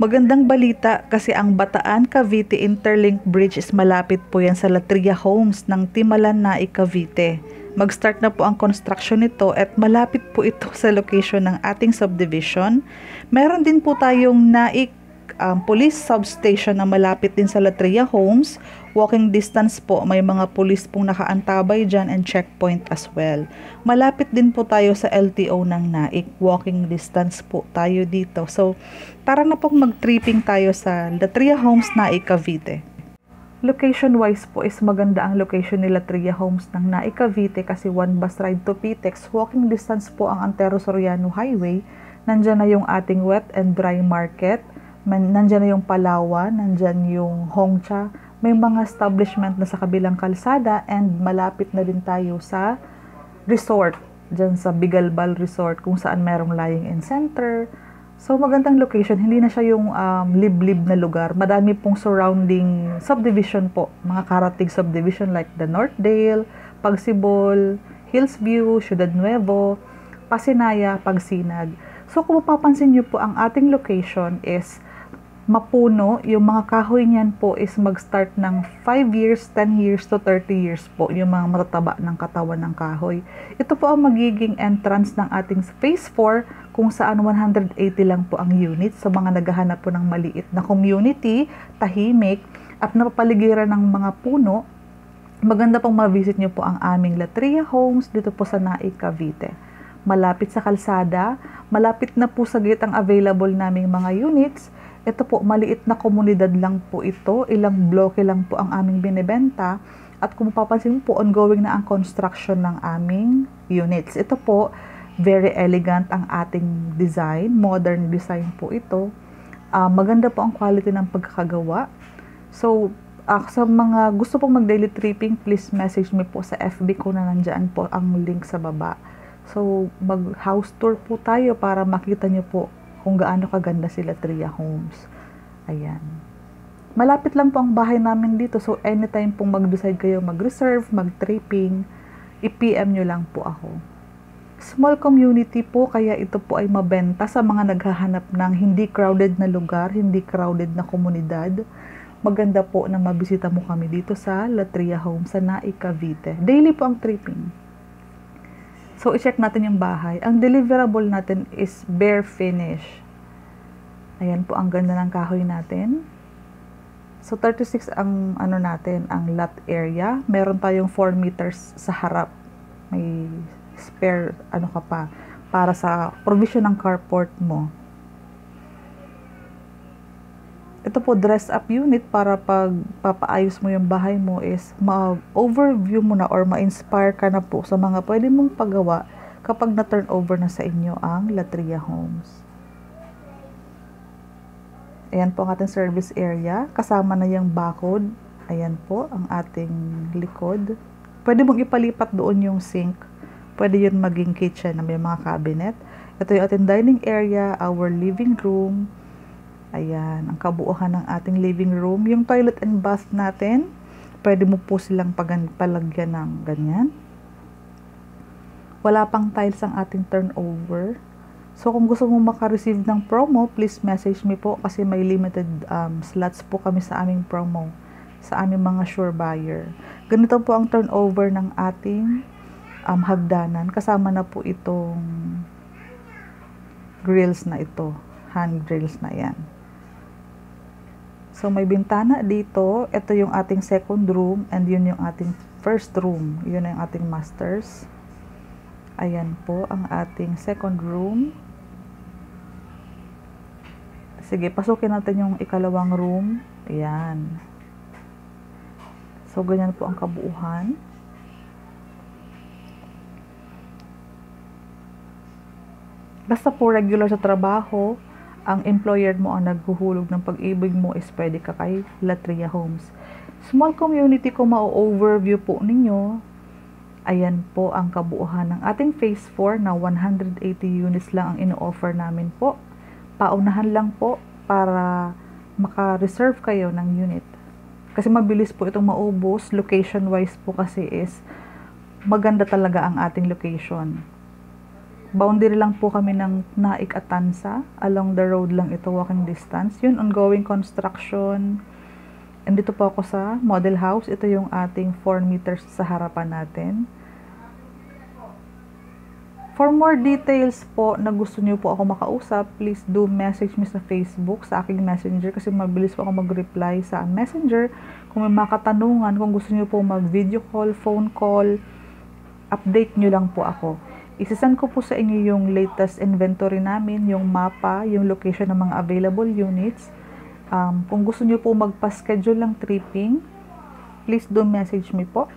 Magandang balita kasi ang Bataan Cavite Interlink Bridge is malapit po yan sa Latria Homes ng Timalan Naik, Cavite. Mag-start na po ang construction nito at malapit po ito sa location ng ating subdivision. Meron din po tayong Naik police substation na malapit din sa Latria Homes. Walking distance po, may mga police pong nakaantabay dyan and checkpoint as well. Malapit din po tayo sa LTO ng Naik. Walking distance po tayo dito. So, tara na pong mag-tripping tayo sa Latria Homes, Naik, Cavite. Location-wise po is maganda ang location ni Latria Homes ng Naik, Cavite kasi one bus ride to PTEX. Walking distance po ang Antero Soriano Highway. Nandyan na yung ating wet and dry market. Nandyan na yung Palawan, nandyan yung Hongcha. May mga establishment na sa kabilang kalsada and malapit na din tayo sa resort. Dyan sa Bigalbal Resort kung saan merong lying-in center. So magandang location, hindi na siya yung liblib na lugar. Madami pong surrounding subdivision po. Mga karatig subdivision like the Northdale, Pagsibol, Hillsview, Ciudad Nuevo, Pasinaya, Pagsinag. So kung mapapansin nyo po, ang ating location is mapuno. Yung mga kahoy niyan po is mag-start ng 5 years, 10 years to 30 years po. Yung mga matataba ng katawan ng kahoy. Ito po ang magiging entrance ng ating phase 4 kung saan 180 lang po ang unit. Sa mga naghahanap po ng maliit na community, tahimik, at napapaligiran ng mga puno, maganda pong ma-visit nyo po ang aming Latria Homes dito po sa Naik, Cavite. Malapit sa kalsada, malapit na po sa gate ang available naming mga units. Ito po, maliit na komunidad lang po ito. Ilang bloke lang po ang aming binibenta. At kung mapapansin po, ongoing na ang construction ng aming units. Ito po, very elegant ang ating design. Modern design po ito. Maganda po ang quality ng pagkakagawa. So, sa mga gusto pong mag-daily tripping, please message me po sa FB ko na nandyan po ang link sa baba. So, mag-house tour po tayo para makita nyo po kung gaano kaganda si Latria Homes. Ayan. Malapit lang po ang bahay namin dito. So, anytime pong mag-decide kayo mag-reserve, mag-tripping, i-PM nyo lang po ako. Small community po, kaya ito po ay mabenta sa mga naghahanap ng hindi crowded na lugar, hindi crowded na komunidad. Maganda po na mabisita mo kami dito sa Latria Homes sa Naik, Cavite. Daily po ang tripping. So, i-check natin yung bahay. Ang deliverable natin is bare finish. Ayan po, ang ganda ng kahoy natin. So, 36 ang natin, ang lot area. Meron tayong 4 meters sa harap. May spare, para sa provision ng carport mo. Ito po, dress-up unit para pag papaayos mo yung bahay mo is ma-overview mo na or ma-inspire ka na po sa mga pwede mong paggawa kapag na-turn over na sa inyo ang Latria Homes. Ayan po ang ating service area. Kasama na yung bakod. Ayan po ang ating likod. Pwede mong ipalipat doon yung sink. Pwede yun maging kitchen na may mga cabinet. Ito yung ating dining area, our living room. Ayan, ang kabuuhan ng ating living room. Yung toilet and bath natin, pwede mo po silang palagyan ng ganyan. Wala pang tiles ang ating turnover. So, kung gusto mo makareceive ng promo, please message me po kasi may limited slots po kami sa aming promo, sa aming mga sure buyer. Ganito po ang turnover ng ating hagdanan. Kasama na po itong grills na ito, hand grills na yan. So, may bintana dito. Ito yung ating second room and yun yung ating first room. Yun yung ating masters. Ayan po ang ating second room. Sige, pasukin natin yung ikalawang room. Ayan. So, ganyan po ang kabuuhan. Basta po regular sa trabaho, ang employer mo ang naghuhulog ng pag-ibig mo is pwede ka kay Latria Homes. Small community ko ma-overview po ninyo. Ayan po ang kabuuhan ng ating phase 4 na 180 units lang ang ino-offer namin po. Paunahan lang po para maka-reserve kayo ng unit. Kasi mabilis po itong maubos. Location wise po kasi is maganda talaga ang ating location. Boundary lang po kami ng Naik at Tansa. Along the road lang ito, walking distance. Yun, ongoing construction. Andito po ako sa model house. Ito yung ating 4 meters sa harapan natin. For more details po na gusto niyo po ako makausap, please do message me sa Facebook, sa aking messenger, kasi mabilis po ako mag-reply sa messenger. Kung may mga katanungan, kung gusto niyo po mag-video call, phone call, update niyo lang po ako. Isasend ko po sa inyo yung latest inventory namin, yung mapa, yung location ng mga available units. Kung gusto niyo po magpa-schedule ng tripping, please do message me po.